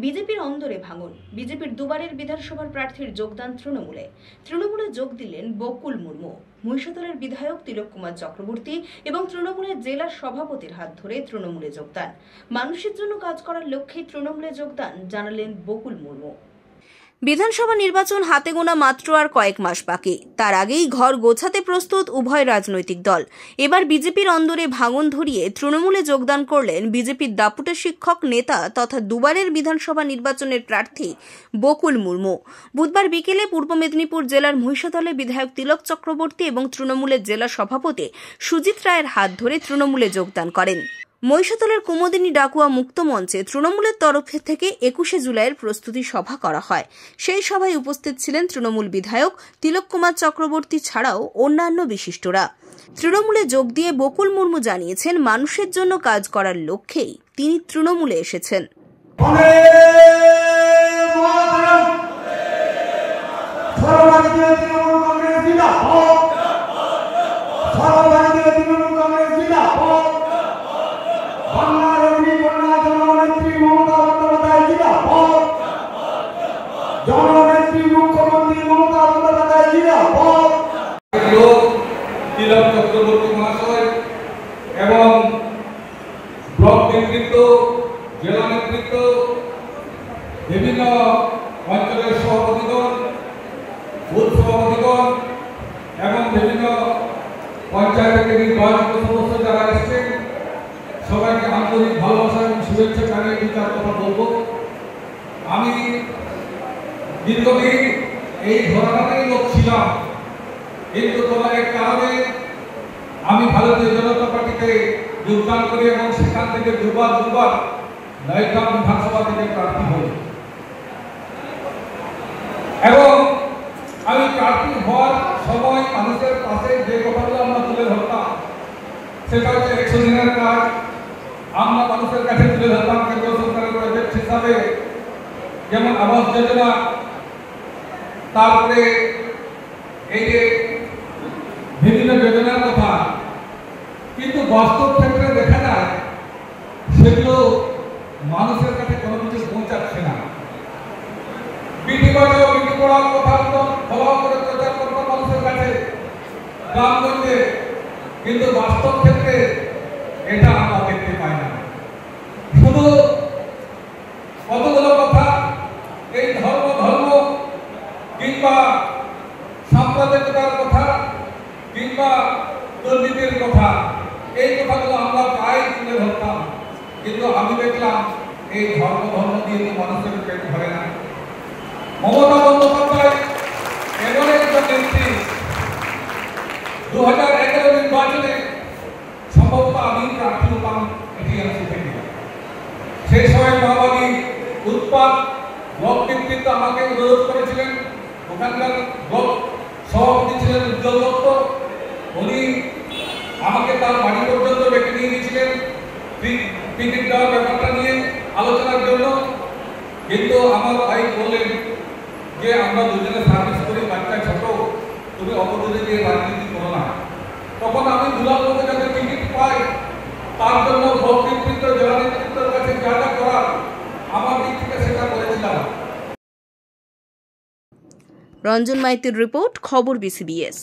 বিজেপির অন্দরে ভাঙন। বিজেপির দুবারের বিধানসভার প্রার্থীর যোগদান তৃণমূলে যোগ দিলেন বকুল মুর্মু। মহিষাদলের বিধায়ক তিলক কুমার চক্রবর্তী এবং তৃণমূলের জেলা সভাপতির হাত ধরে তৃণমূলে যোগদান। মানুষের জন্য কাজ করার লক্ষ্যে তৃণমূলে যোগদান জানালেন বকুল মুর্মু। বিধানসভা নির্বাচন হাতে গোনা মাত্র আর কয়েক মাস বাকি। তার আগেই ঘর গোছাতে প্রস্তুত উভয় রাজনৈতিক দল। এবার বিজেপির অন্দরে ভাঙন ধরিয়ে তৃণমূলে যোগদান করলেন বিজেপির দাপুটে শিক্ষক নেতা তথা দুবারের বিধানসভা নির্বাচনের প্রার্থী বকুল মুর্মু। বুধবার বিকেলে পূর্ব মেদিনীপুর জেলার মহিষাদলে বিধায়ক তিলক চক্রবর্তী এবং তৃণমূলের জেলা সভাপতি সুজিত রায়ের হাত ধরে তৃণমূলে যোগদান করেন। মহিষাদলের কুমুদিনী ডাকুয়া মুক্ত মঞ্চে তৃণমূলের তরফ থেকে 21শে জুলাইয়ের প্রস্তুতি সভা করা হয়। সেই সভায় উপস্থিত ছিলেন তৃণমূল বিধায়ক তিলক কুমার চক্রবর্তী ছাড়াও অন্যান্য বিশিষ্টরা। তৃণমূলে যোগ দিয়ে বকুল মুর্মু জানিয়েছেন, মানুষের জন্য কাজ করার লক্ষ্যেই তিনি তৃণমূলে এসেছেন। তিলক চক্রবর্তী মহাশয় এবং ব্লক নেতৃত্ব, জেলা নেতৃত্ব, বিভিন্ন অঞ্চলের সভাপতিগণ, বুথ সভাপতিগণ এবং বিভিন্ন পঞ্চায়েত থেকে নির্বাচিত সদস্য যারা এসেছেন, সবাইকে আন্তরিক ভালোবাসা এবং শুভেচ্ছা জানিয়ে দু চার কথা বলব। আমি দীর্ঘদিন এই ধরনেরই লোক ছিলাম, কিন্তু তোমার এক কারণে আমি ভারতীয় জনতা পার্টিতে যোগদান করি এবং সেখান থেকে দুবার নয়গ্রাম বিধানসভা থেকে প্রার্থী হই। এবং আমি প্রার্থী হওয়ার সময় মানুষের পাশে যে কথাগুলো আমরা তুলে ধরতাম সেটা হচ্ছে 100 দিনের কাজ। আমরা মানুষের কাছে তুলে ধরতাম কেন্দ্র সরকারের প্রজেক্ট হিসাবে, যেমন আবাস যোজনা, তারপরে এই যে বিভিন্ন যোজনার কথা। কিন্তু বাস্তব ক্ষেত্রে দেখা যায় সেগুলো মানুষের কাছে কোনো কিছু পৌঁছাচ্ছে না। বিটি বাজাও বিটি পড়ার কথা ফলো করে প্রচার করতাম মানুষের কাছে গ্রামগঞ্জে, কিন্তু বাস্তব ক্ষেত্রে এটা আমরা দেখতে পাই না। শুধু কতগুলো কথা, এই ধর্ম কিংবা সাম্প্রদায়িকতার কথা কিংবা দুর্নীতির কথা, এই কথাগুলো আমরা প্রায় তুলে ধরতাম। কিন্তু আমি দেখলাম এই ধর্ম দিয়ে তো মানুষের পেট ভরে না। মমতা বন্দ্যোপাধ্যায় এমন একজন নেত্রী, 2011 নির্বাচনে সম্ভবত আমি প্রার্থী হতাম এটিএমসি থেকে। সেই সময় মাওবাদী উৎপাত ব্লক নেতৃত্ব আমাকে অনুরোধ করেছিলেন। ওখানকার ব্লক সভাপতি ছিলেন উজ্জ্বল দত্ত, উনি আমাকে তার বাড়ি পর্যন্ত ডেকে নিয়ে গিয়েছিলেন টিকিট দেওয়ার ব্যাপারটা নিয়ে আলোচনার জন্য। কিন্তু আমার ভাই বললেন যে আমরা দুজনে সার্ভিস করি, বাচ্চা ছোট, তুমি অত দূরে গিয়ে রাজনীতি করো না। তখন আমি দুলালবাবু যাতে টিকিট পাই তার জন্য ব্লক নেতৃত্ব, জেলা নেতৃত্বের কাছে যা যা করার আমার দিক থেকে সেটা করেছিলাম। রঞ্জন মাইতির রিপোর্ট, খবর BCBS।